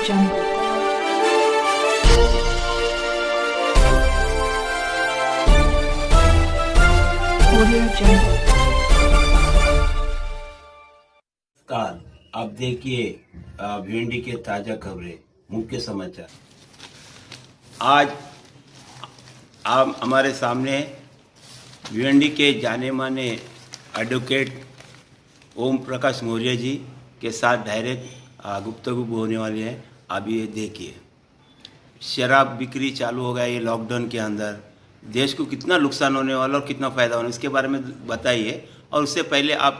Jungle. Audio Jungle. नमस्कार, आप देखिए भिंडी के ताजा खबरें। मुख्य समाचार। आज आप हमारे सामने भिंडी के जाने माने एडवोकेट ओम प्रकाश मौर्य जी के साथ डायरेक्ट गुफ्तगू होने वाली है। आप ये देखिए, शराब बिक्री चालू हो गया ये लॉकडाउन के अंदर, देश को कितना नुकसान होने वाला और कितना फ़ायदा होने, इसके बारे में बताइए। और उससे पहले आप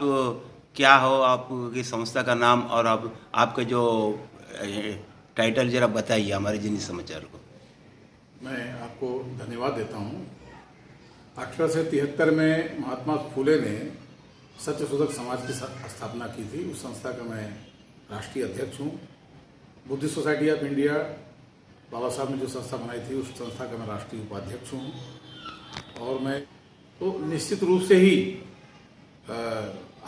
क्या हो, आपकी संस्था का नाम और आपका जो टाइटल जरा बताइए हमारे जिन समाचार को। मैं आपको धन्यवाद देता हूँ। 1873 में महात्मा फुले ने सत्यशोधक समाज की स्थापना की थी। उस संस्था का मैं राष्ट्रीय अध्यक्ष हूँ। बुद्धिस्ट सोसाइटी ऑफ इंडिया, बाबा साहब ने जो संस्था बनाई थी, उस संस्था का मैं राष्ट्रीय उपाध्यक्ष हूँ। और मैं तो निश्चित रूप से ही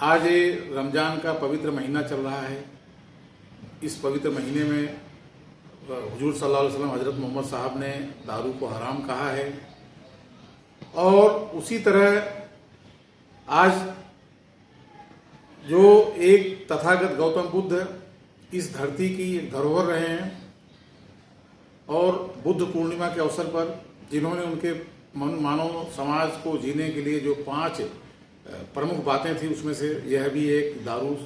आज ये रमज़ान का पवित्र महीना चल रहा है। इस पवित्र महीने में हुजूर सल्लल्लाहु अलैहि वसल्लम हज़रत मोहम्मद साहब ने दारू को हराम कहा है। और उसी तरह आज जो एक तथागत गौतम बुद्ध इस धरती की एक धरोहर रहे हैं, और बुद्ध पूर्णिमा के अवसर पर जिन्होंने उनके मानव समाज को जीने के लिए जो 5 प्रमुख बातें थी, उसमें से यह भी एक दारू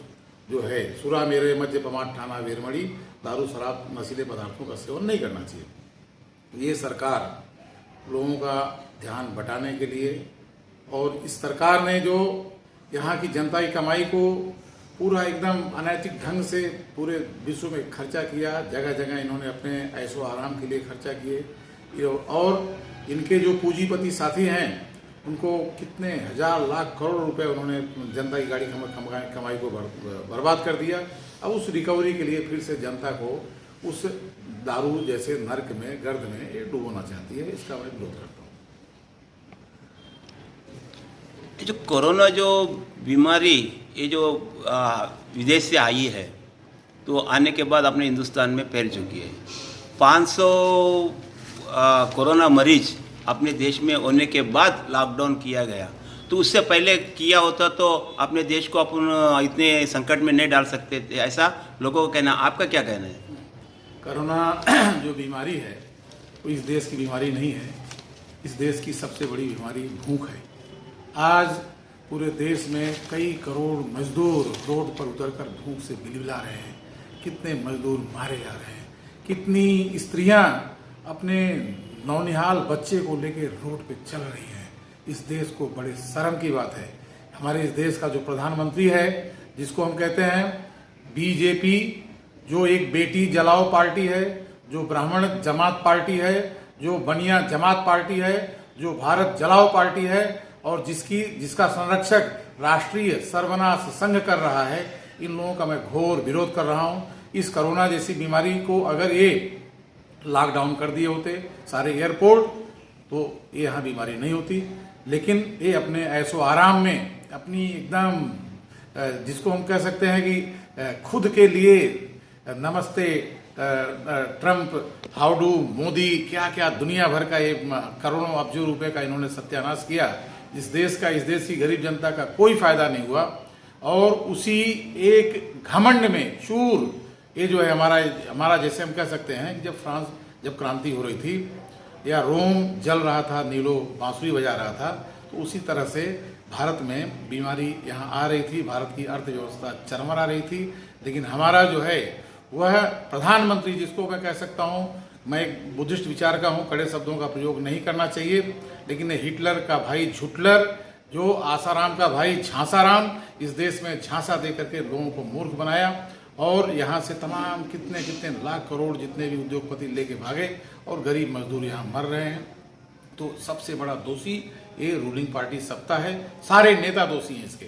जो है, सुरा मेरे मध्य पमाट ठाना वेरमड़ी, दारू शराब नशीले पदार्थों का सेवन नहीं करना चाहिए। ये सरकार लोगों का ध्यान बटाने के लिए, और इस सरकार ने जो यहाँ की जनता की कमाई को पूरा एकदम अनैतिक ढंग से पूरे विश्व में खर्चा किया, जगह जगह इन्होंने अपने ऐशो आराम के लिए खर्चा किए। और इनके जो पूंजीपति साथी हैं, उनको कितने हजार लाख करोड़ रुपए उन्होंने जनता की गाड़ी कमाई को बर्बाद कर दिया। अब उस रिकवरी के लिए फिर से जनता को उस दारू जैसे नर्क में, गर्द में ये डुबोना चाहती है। इसका मैं विरोध करता हूँ। जो कोरोना जो बीमारी ये जो विदेश से आई है, तो आने के बाद अपने हिंदुस्तान में फैल चुकी है। 500 कोरोना मरीज अपने देश में होने के बाद लॉकडाउन किया गया। तो उससे पहले किया होता तो अपने देश को अपन इतने संकट में नहीं डाल सकते थे, ऐसा लोगों का कहना। आपका क्या कहना है? कोरोना जो बीमारी है वो इस देश की बीमारी नहीं है। इस देश की सबसे बड़ी बीमारी भूख है। आज पूरे देश में कई करोड़ मजदूर रोड पर उतरकर भूख से बिलबिला रहे हैं। कितने मजदूर मारे जा रहे हैं, कितनी स्त्रियां अपने नौनिहाल बच्चे को लेकर रोड पे चल रही हैं। इस देश को बड़े शर्म की बात है। हमारे इस देश का जो प्रधानमंत्री है, जिसको हम कहते हैं बीजेपी, जो एक बेटी जलाओ पार्टी है, जो ब्राह्मण जमात पार्टी है, जो बनिया जमात पार्टी है, जो भारत जलाओ पार्टी है, और जिसका संरक्षक राष्ट्रीय सर्वनाश संघ कर रहा है, इन लोगों का मैं घोर विरोध कर रहा हूं। इस कोरोना जैसी बीमारी को अगर ये लॉकडाउन कर दिए होते सारे एयरपोर्ट, तो ये यहाँ बीमारी नहीं होती। लेकिन ये अपने ऐशो आराम में अपनी एकदम जिसको हम कह सकते हैं कि खुद के लिए नमस्ते ट्रंप, हाउ डू मोदी, क्या क्या दुनिया भर का ये करोड़ों अब्जों रुपए का इन्होंने सत्यानाश किया। इस देश की गरीब जनता का कोई फायदा नहीं हुआ। और उसी एक घमंड में शूर, ये जो है हमारा जैसे हम कह सकते हैं कि जब क्रांति हो रही थी या रोम जल रहा था, नीलो बांसुरी बजा रहा था, तो उसी तरह से भारत में बीमारी यहाँ आ रही थी। भारत की अर्थव्यवस्था चरमरा रही थी। लेकिन हमारा जो है वह प्रधानमंत्री, जिसको मैं कह सकता हूँ, मैं एक बुद्धिस्ट विचार का हूँ, कड़े शब्दों का प्रयोग नहीं करना चाहिए, लेकिन हिटलर का भाई झुटलर, जो आसाराम का भाई झांसाराम, इस देश में झांसा दे करके लोगों को मूर्ख बनाया। और यहाँ से तमाम कितने कितने लाख करोड़ जितने भी उद्योगपति लेके भागे, और गरीब मजदूर यहाँ मर रहे हैं। तो सबसे बड़ा दोषी ये रूलिंग पार्टी सत्ता है। सारे नेता दोषी हैं इसके।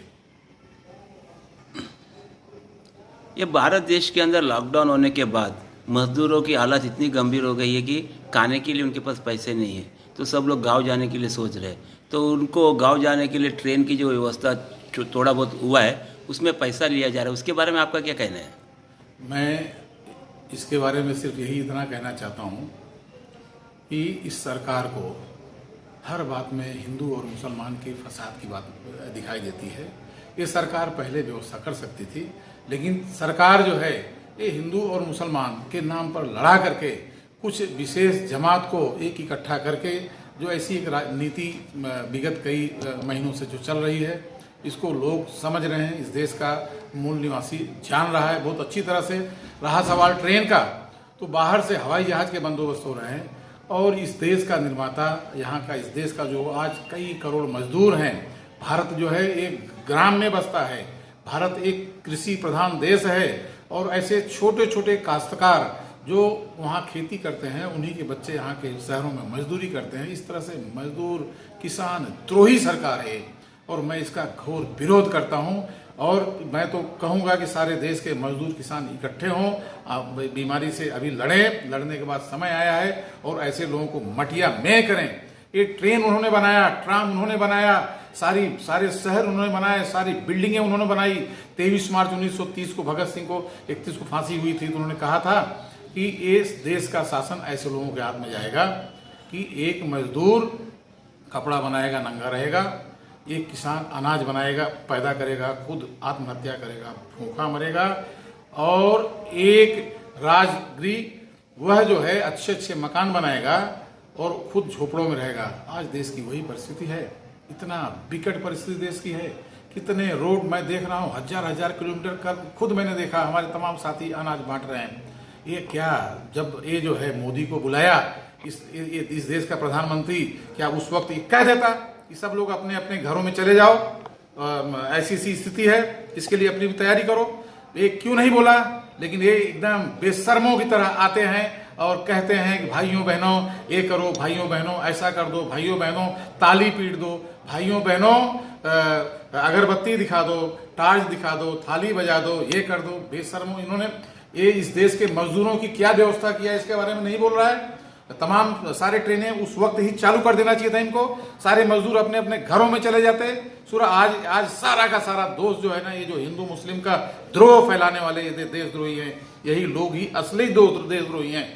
ये भारत देश के अंदर लॉकडाउन होने के बाद मजदूरों की हालत इतनी गंभीर हो गई है कि खाने के लिए उनके पास पैसे नहीं है, तो सब लोग गांव जाने के लिए सोच रहे हैं। तो उनको गांव जाने के लिए ट्रेन की जो व्यवस्था थोड़ा बहुत हुआ है, उसमें पैसा लिया जा रहा है। उसके बारे में आपका क्या कहना है? मैं इसके बारे में सिर्फ यही इतना कहना चाहता हूँ कि इस सरकार को हर बात में हिंदू और मुसलमान के फसाद की बात दिखाई देती है। ये सरकार पहले व्यवस्था कर सकती थी, लेकिन सरकार जो है ये हिंदू और मुसलमान के नाम पर लड़ा करके कुछ विशेष जमात को एक इकट्ठा करके जो ऐसी एक नीति विगत कई महीनों से जो चल रही है, इसको लोग समझ रहे हैं। इस देश का मूल निवासी जान रहा है बहुत अच्छी तरह से। रहा सवाल ट्रेन का, तो बाहर से हवाई जहाज के बंदोबस्त हो रहे हैं और इस देश का निर्माता, यहाँ का इस देश का जो आज कई करोड़ मजदूर हैं। भारत जो है एक ग्राम में बसता है, भारत एक कृषि प्रधान देश है और ऐसे छोटे छोटे काश्तकार जो वहाँ खेती करते हैं, उन्हीं के बच्चे यहाँ के शहरों में मजदूरी करते हैं। इस तरह से मजदूर किसान द्रोही सरकार है और मैं इसका घोर विरोध करता हूँ। और मैं तो कहूँगा कि सारे देश के मजदूर किसान इकट्ठे हों, बीमारी से अभी लड़ने के बाद समय आया है और ऐसे लोगों को मटिया में करें। एक ट्रेन उन्होंने बनाया, ट्राम उन्होंने बनाया, सारे शहर उन्होंने बनाए, सारी बिल्डिंगें उन्होंने बनाई। 23 मार्च 1930 को भगत सिंह को 31 को फांसी हुई थी, तो उन्होंने कहा था कि इस देश का शासन ऐसे लोगों के हाथ में जाएगा कि एक मजदूर कपड़ा बनाएगा, नंगा रहेगा, एक किसान अनाज बनाएगा, पैदा करेगा, खुद आत्महत्या करेगा, भूखा मरेगा, और एक राजगृह वह जो है अच्छे अच्छे मकान बनाएगा और खुद झोपड़ों में रहेगा। आज देश की वही परिस्थिति है। इतना विकट परिस्थिति देश की है। कितने रोड मैं देख रहा हूँ, हजार किलोमीटर का खुद मैंने देखा। हमारे तमाम साथी अनाज बांट रहे हैं। ये क्या, जब ये जो है मोदी को बुलाया इस देश का प्रधानमंत्री, क्या उस वक्त ये कह देता कि सब लोग अपने अपने घरों में चले जाओ, ऐसी स्थिति है, इसके लिए अपनी तैयारी करो? ये क्यों नहीं बोला? लेकिन ये एकदम बेशर्मों की तरह आते हैं और कहते हैं कि भाइयों बहनों ये करो, भाइयों बहनों ऐसा कर दो, भाइयों बहनों ताली पीट दो, भाइयों बहनों अगरबत्ती दिखा दो, टार्च दिखा दो, थाली बजा दो, ये कर दो। बेशर्मों, इन्होंने ये इस देश के मजदूरों की क्या व्यवस्था किया इसके बारे में नहीं बोल रहा है। तमाम सारे ट्रेनें उस वक्त ही चालू कर देना चाहिए था इनको, सारे मजदूर अपने अपने घरों में चले जाते। सूरा आज सारा का सारा दोष जो है ना, ये जो हिंदू मुस्लिम का द्रोह फैलाने वाले ये देशद्रोही हैं, यही लोग ही असली देशद्रोही हैं।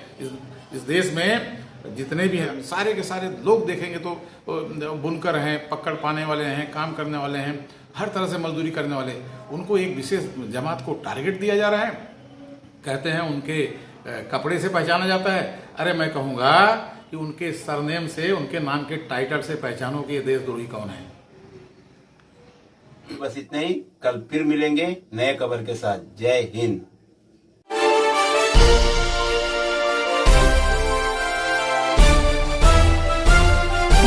इस देश में जितने भी हैं सारे के सारे लोग देखेंगे तो बुनकर हैं, पकड़ पाने वाले हैं, काम करने वाले हैं, हर तरह से मजदूरी करने वाले, उनको एक विशेष जमात को टारगेट दिया जा रहा है। कहते हैं उनके कपड़े से पहचाना जाता है। अरे मैं कहूँगा कि उनके सरनेम से, उनके नाम के टाइटल से पहचानो कि ये देशद्रोही कौन है। बस इतना ही, कल फिर मिलेंगे नए खबर के साथ। जय हिंद।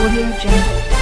Audio Jungle.